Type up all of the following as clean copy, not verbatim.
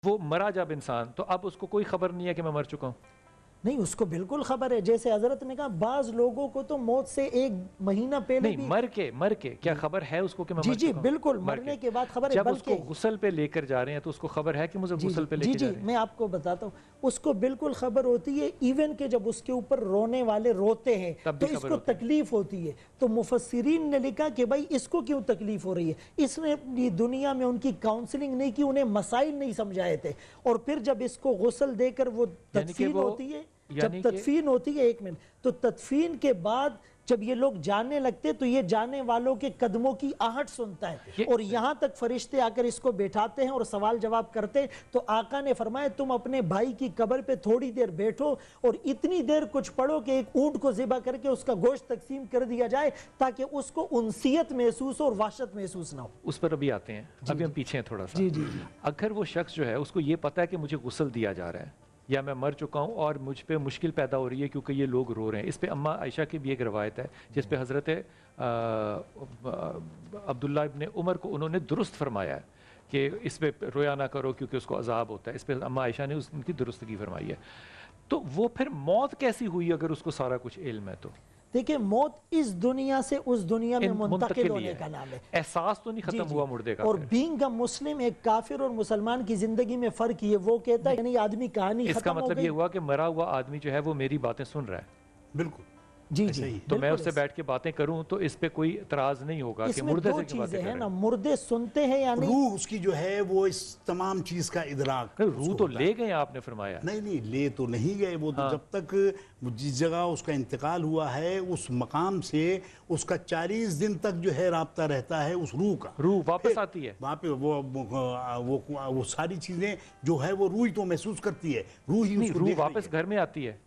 وہ مرا جب انسان تو اب اس کو کوئی خبر نہیں ہے کہ میں مر چکا ہوں؟ نہیں، اس کو بالکل خبر ہے. جیسے حضرت نے کہا بعض لوگوں کو تو موت سے ایک مہینہ پہلے نہیں، بھی مر کے کیا خبر ہے اس کو کہ میں مر جی چکا ہوں؟ بالکل مرنے کے بعد خبر ہے. جب اس کو بلکہ غسل پہ لے کر جا رہے ہیں تو اس کو خبر ہے کہ مجھے غسل پہ لے کے جا رہے ہیں؟ میں آپ کو بتاتا ہوں، اس کو بالکل خبر ہوتی ہے. ایون کہ جب اس کے اوپر رونے والے روتے ہیں تو اس کو تکلیف ہوتی ہے. تو مفسرین نے لکھا کہ بھائی اس کو کیوں تکلیف ہو رہی ہے؟ اس نے دنیا میں ان کی کاؤنسلنگ نہیں کی، انہیں مسائل نہیں سمجھائے تھے. اور پھر جب اس کو غسل دے کر وہ تدفین ہوتی ہے، جب تدفین ہوتی ہے، ایک منٹ، تو تدفین کے بعد جب یہ لوگ جانے لگتے تو یہ جانے والوں کے قدموں کی آہٹ سنتا ہے، اور یہاں تک فرشتے آ کر اس کو بیٹھاتے ہیں اور سوال جواب کرتے ہیں. تو آقا نے فرمایا تم اپنے بھائی کی قبر پہ تھوڑی دیر بیٹھو اور اتنی دیر کچھ پڑھو کہ ایک اونٹ کو ذبح کر کے اس کا گوشت تقسیم کر دیا جائے تاکہ اس کو انسیت محسوس ہو اور وحشت محسوس نہ ہو. اس پر ابھی آتے ہیں، ابھی ہم پیچھے ہیں تھوڑا سا. اگر وہ شخص جو ہے اس کو یہ پتا ہے کہ مجھے غسل دیا جا رہا ہے یا میں مر چکا ہوں اور مجھ پہ مشکل پیدا ہو رہی ہے کیونکہ یہ لوگ رو رہے ہیں. اس پہ اماں عائشہ کی بھی ایک روایت ہے جس پہ حضرت عبداللہ ابن عمر کو انہوں نے درست فرمایا ہے کہ اس پہ رویا نہ کرو کیونکہ اس کو عذاب ہوتا ہے. اس پہ اماں عائشہ نے ان کی درستگی فرمائی ہے. تو وہ پھر موت کیسی ہوئی اگر اس کو سارا کچھ علم ہے؟ تو دیکھیں، موت اس دنیا سے اس دنیا میں منتقل ہونے کا نام ہے. احساس تو نہیں ختم ہوا مردے کا. اور بینگ اے مسلم، ایک کافر اور مسلمان کی زندگی میں فرق یہ وہ کہتا ہے یعنی آدمی کہانی ختم ہو گئی. اس کا مطلب یہ ہوا کہ مرا ہوا آدمی جو ہے وہ میری باتیں سن رہا ہے. بالکل تو میں اس سے بیٹھ کے باتیں کروں تو اس پہ کوئی اعتراض نہیں ہوگا کہ مردے سے چیزیں ہیں نا، مردے سنتے ہیں یا نہیں. روح اس کی جو ہے وہ اس تمام چیز کا ادراک. روح تو لے گئے آپ نے فرمایا. نہیں لے تو نہیں گئے. وہ تو جب تک جس جگہ اس کا انتقال ہوا ہے اس مقام سے اس کا 40 دن تک جو ہے رابطہ رہتا ہے اس روح کا. روح واپس آتی ہے وہاں پہ وہ ساری چیزیں جو ہے وہ روح تو محسوس کرتی ہے. روح ہی اس کو روح واپس گھر میں آتی ہے.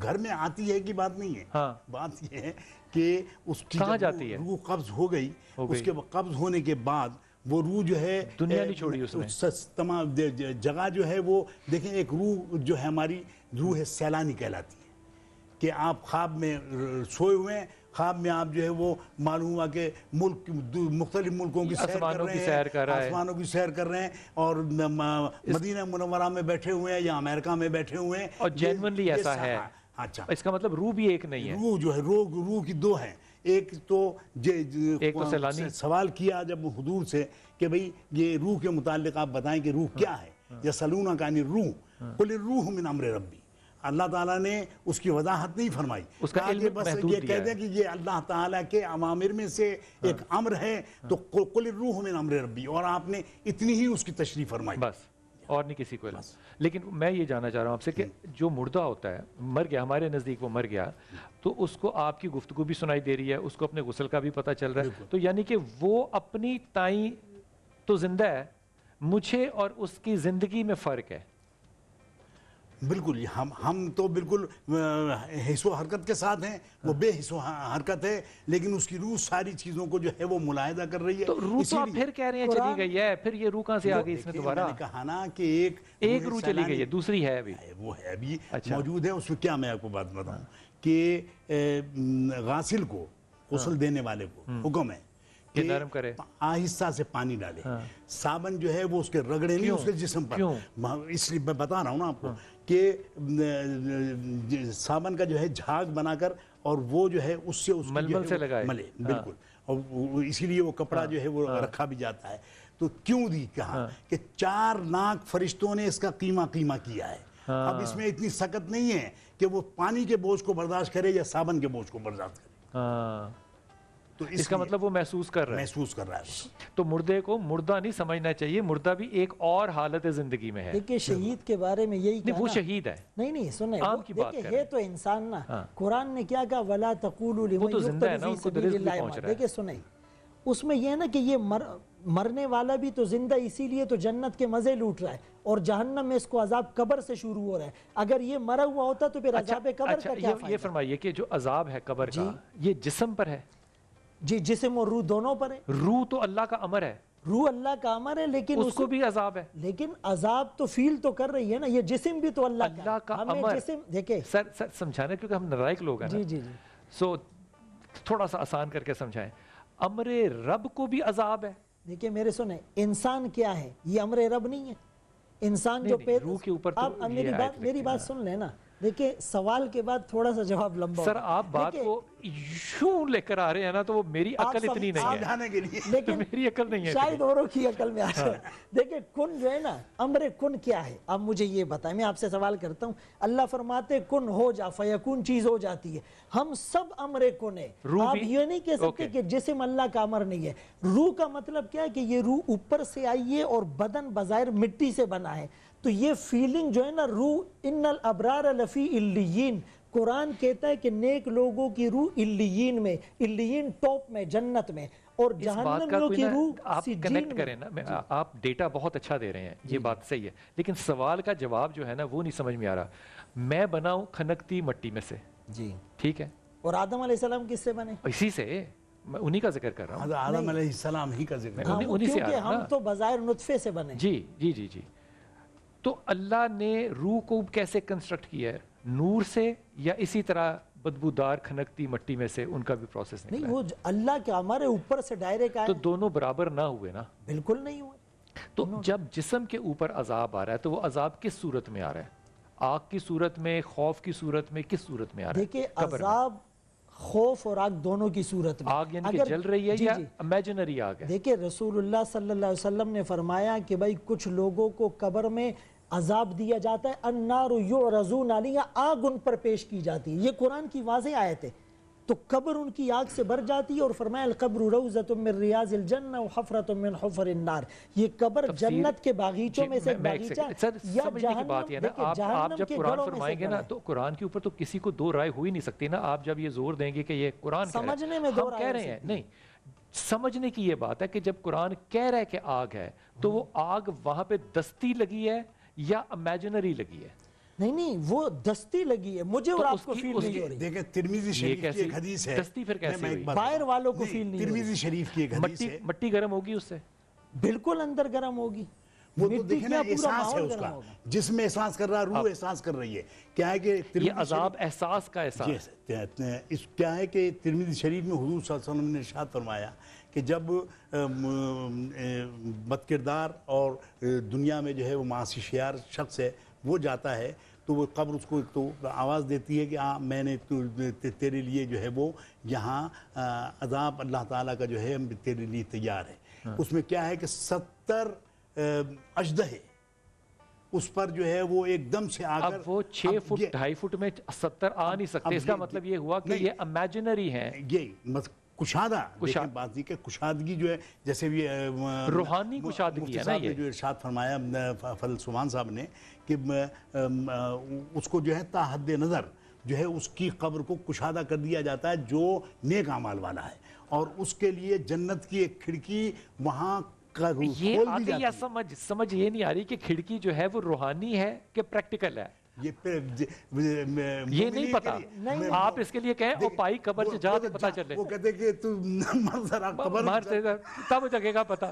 گھر میں آتی ہے کی بات نہیں ہے. بات یہ ہے کہ اس کی کہاں جاتی ہے؟ روح قبض ہو گئی. اس کے قبض ہونے کے بعد وہ روح جو ہے دنیا نہیں چھوڑی اس نے. تمام جگہ جو ہے وہ دیکھیں، ایک روح جو ہے ہماری روح سیلانی کہلاتی ہے کہ آپ خواب میں سوئے ہوئے ہیں، خواب میں آپ جو ہے وہ معلوم ہوا کہ ملک مختلف ملکوں کی سیر کر رہے ہیں، آسمانوں کی سیر کر رہے ہیں اور مدینہ منورہ میں بیٹھے ہوئے ہیں یا امریکہ میں بیٹھے ہوئے ہیں. اور جینونلی ایسا ہے. اچھا، اس کا مطلب روح بھی ایک نہیں ہے. روح جو ہے روح کی دو ہیں. ایک تو سوال کیا جب حضور سے کہ بھئی یہ روح کے متعلق آپ بتائیں کہ روح کیا ہے. یسألونک عن الروح قل الروح من امر ربی. اللہ تعالیٰ نے اس کی وضاحت نہیں فرمائی. اس کا علم بس محدود یہ کہہ دیں کہ یہ اللہ تعالیٰ کے اوامر میں سے ایک امر ہے تو قل الروح من امر ربی، اور آپ نے اتنی ہی اس کی تشریح فرمائی. بس، اور نہیں کسی کو علم. لیکن میں یہ جاننا چاہ رہا ہوں آپ سے کہ جو مردہ ہوتا ہے، مر گیا، ہمارے نزدیک وہ مر گیا، تو اس کو آپ کی گفتگو بھی سنائی دے رہی ہے، اس کو اپنے غسل کا بھی پتہ چل رہا ہے. تو یعنی کہ وہ اپنی تائیں تو زندہ ہے، مجھے اور اس کی زندگی میں فرق ہے. بالکل، ہم تو بالکل حس و حرکت کے ساتھ ہیں، وہ بے حس و حرکت ہے، لیکن اس کی روح ساری چیزوں کو جو ہے وہ ملاحظہ کر رہی ہے. تو روح تو آپ پھر کہہ رہے ہیں چلی گئی ہے، پھر یہ روح کہاں سے آ گئی اس میں دوبارہ؟ میں نے کہا نا کہ ایک روح چلی گئی ہے، دوسری ہے ابھی. وہ ہے ابھی موجود ہے. اس میں کیا میں آپ کو بات بتاؤں کہ غاسل کو، غسل دینے والے کو حکم ہے کہ نرم کرے، آہستہ سے پانی ڈالے. صابن جو ہے وہ اس کے رگڑے نہیں اس کے جسم پر. اس لیے میں بتا رہا ہوں نا آپ کو کہ صابن کا جو ہے جھاگ بنا کر اور وہ جو ہے اس سے ململ سے لگائے ملے. بالکل. اور اسی لیے وہ کپڑا جو ہے وہ رکھا بھی جاتا ہے. تو کیوں دی کہا کہ 4 لاکھ فرشتوں نے اس کا قیمہ کیا ہے. اب اس میں اتنی سخت نہیں ہے کہ وہ پانی کے بوجھ کو برداشت کرے یا صابن کے بوجھ کو برداشت کرے. تو اس کا مطلب وہ محسوس کر رہا ہے. تو مردے کو مردہ نہیں سمجھنا چاہیے، مردہ بھی ایک اور حالت زندگی میں ہے. دیکھیں شہید کے بارے میں یہی کہا، وہ شہید ہے. نہیں سنیں، دیکھیں یہ تو انسان نا. قرآن نے کیا کہا؟ وَلَا تَقُولُوا لِمَنْ يُقْتَلُ فِي سَبِيلِ اللَّهِ. دیکھیں سنیں، اس میں یہ نا کہ یہ مرنے والا بھی تو زندہ اسی لیے تو جنت کے مزے لوٹ رہا ہے، اور جہنم میں اس کو عذاب قبر سے شروع ہو رہا ہے. اگر یہ مرا ہوا ہوتا تو پھر عذاب قبر کا کیا فائدہ؟ یہ فرمائیے کہ جو عذاب ہے قبر کا یہ جسم پر ہے؟ جی، جسم اور روح دونوں پر ہے. روح تو اللہ کا امر ہے، روح اللہ کا امر ہے، لیکن اس کو بھی عذاب ہے. لیکن عذاب تو فیل تو کر رہی ہے نا. یہ جسم بھی تو اللہ کا امر. دیکھیں سر سمجھانا کیونکہ ہم نالائق لوگ ہیں نا. جی سو تھوڑا سا آسان کر کے سمجھائیں. امر رب کو بھی عذاب ہے. دیکھیں میرے سنیں، انسان کیا ہے؟ یہ امر رب نہیں ہے. انسان جو روح کے اوپر تو آپ یہ آیت میری بات سن لینا. دیکھیں سوال کے بعد تھوڑا سا جواب لمبا سر آپ بات کو یوں لے کر آ رہے ہیں نا تو وہ میری عقل اتنی نہیں ہے لیکن میری عقل نہیں ہے شاید اوروں کی عقل میں آ جائے. دیکھیں کن جو ہے نا امر کن کیا ہے آپ مجھے یہ بتائیں. میں آپ سے سوال کرتا ہوں اللہ فرماتے کن ہو جا فیکون چیز ہو جاتی ہے. ہم سب امر کن ہے. آپ یہ نہیں کہہ سکتے کہ جسم اللہ کا امر نہیں ہے. روح کا مطلب کیا ہے کہ یہ روح اوپر سے آئی ہے اور بدن بظاہر مٹی سے بنا ہے. تو یہ فیلنگ جو ہے نا روح ان الابرار لفی علیین قرآن کہتا ہے کہ نیک لوگوں کی روح علیین میں علیین ٹاپ میں جنت میں اور جہنمیوں کی روح آپ کنیکٹ کریں نا. آپ ڈیٹا بہت اچھا دے رہے ہیں یہ بات صحیح ہے لیکن سوال کا جواب جو ہے نا وہ نہیں سمجھ میں آ رہا. میں بنا ہوں کھنکتی مٹی میں سے جی ٹھیک ہے اور آدم علیہ السلام کس سے بنے اسی سے میں انہی کا ذکر کر رہا ہوں. آدم علیہ السلام ہی کا ذکر کیونکہ ہم تو بظاہر نطفے سے بنے. جی جی جی جی تو اللہ نے روح کو کیسے کنسٹرکٹ کیا ہے نور سے یا اسی طرح بدبودار کھنکتی مٹی میں سے ان کا بھی پروسیس نہیں وہ اللہ کے ہمارے اوپر سے ڈائریکٹ آئے تو دونوں برابر نہ ہوئے نا بالکل نہیں ہوئے. تو جب جسم کے اوپر عذاب آ رہا ہے تو وہ عذاب کس صورت میں آ رہا ہے آگ کی صورت میں خوف کی صورت میں کس صورت میں آ رہا ہے دیکھیں عذاب خوف اور آگ دونوں کی صورت میں آگ یعنی کہ جل رہی ہے یا امیجنری آگ ہے. دیکھیں رسول اللہ صلی اللہ علیہ وسلم نے فرمایا کہ بھائی کچھ لوگوں کو قبر میں عذاب دیا جاتا ہے النار یعرضون علیہا آگ ان پر پیش کی جاتی ہے. یہ قرآن کی واضح آیت ہے. تو قبر ان کی آگ سے بھر جاتی ہے اور فرمایا القبر روضۃ من ریاض الجنہ وحفرۃ من حفر النار. یہ قبر جنت کے باغیچوں میں سے ایک باغیچہ یا جہنم کی بات ہے نا آپ جب قرآن فرمائیں گے نا تو قرآن کے اوپر تو کسی کو دو رائے ہوئی نہیں سکتی نا. آپ جب یہ زور دیں گے کہ یہ قرآن سمجھنے میں دو رائے کہہ رہے ہیں نہیں سمجھنے کی یہ بات ہے کہ جب قرآن کہہ رہا ہے کہ آگ ہے تو وہ آگ وہاں پہ دستی لگی ہے یا امیجنری لگی ہے. نہیں وہ دستی لگی ہے مجھے اور آپ کو فیل نہیں ہو رہی. دیکھیں ترمذی شریف کی ایک حدیث ہے دستی پھر کیسے ہوئی باہر والوں کو فیل نہیں ہو رہی. ترمذی شریف کی ایک حدیث ہے مٹی گرم ہوگی اس سے بالکل اندر گرم ہوگی. وہ تو دیکھیں نا احساس ہے اس کا جسم میں احساس کر رہا روح احساس کر رہی ہے. کیا ہے کہ یہ عذاب احساس کا احساس کیا ہے کہ ترمذی شریف میں حضور صلی اللہ علیہ وسلم نے ارشاد فرمایا کہ جب بد کردار اور دنیا میں جو ہے وہ معاصی شیار شخص ہے وہ جاتا ہے تو وہ قبر اس کو ایک تو آواز دیتی ہے کہ میں نے تیرے لیے جو ہے وہ یہاں عذاب اللہ تعالیٰ کا جو ہے تیرے لیے تیار ہے. اس میں کیا ہے کہ 70 اژدہے اس پر جو ہے وہ ایک دم سے آ کر اب وہ 6 فٹ 2.5 فٹ میں 70 آ نہیں سکتے. اس کا مطلب یہ ہوا کہ یہ امیجنری ہے. یہ کشادہ بات یہ کہ کشادگی جو ہے جیسے بھی روحانی کشادگی ہے نا یہ جو ارشاد فرمایا فضل سبحان صاحب نے کہ اس کو جو ہے تا حد نظر جو ہے اس کی قبر کو کشادہ کر دیا جاتا ہے جو نیک اعمال والا ہے اور اس کے لیے جنت کی ایک کھڑکی وہاں یہ آگے یا سمجھ یہ نہیں آ رہی کہ کھڑکی جو ہے وہ روحانی ہے کہ پریکٹیکل ہے. یہ نہیں پتا آپ اس کے لیے کہیں او پائی قبر سے جا تو پتا چلے وہ کہتے کہ تو مر ذرا قبر مر سے تب جگے گا پتا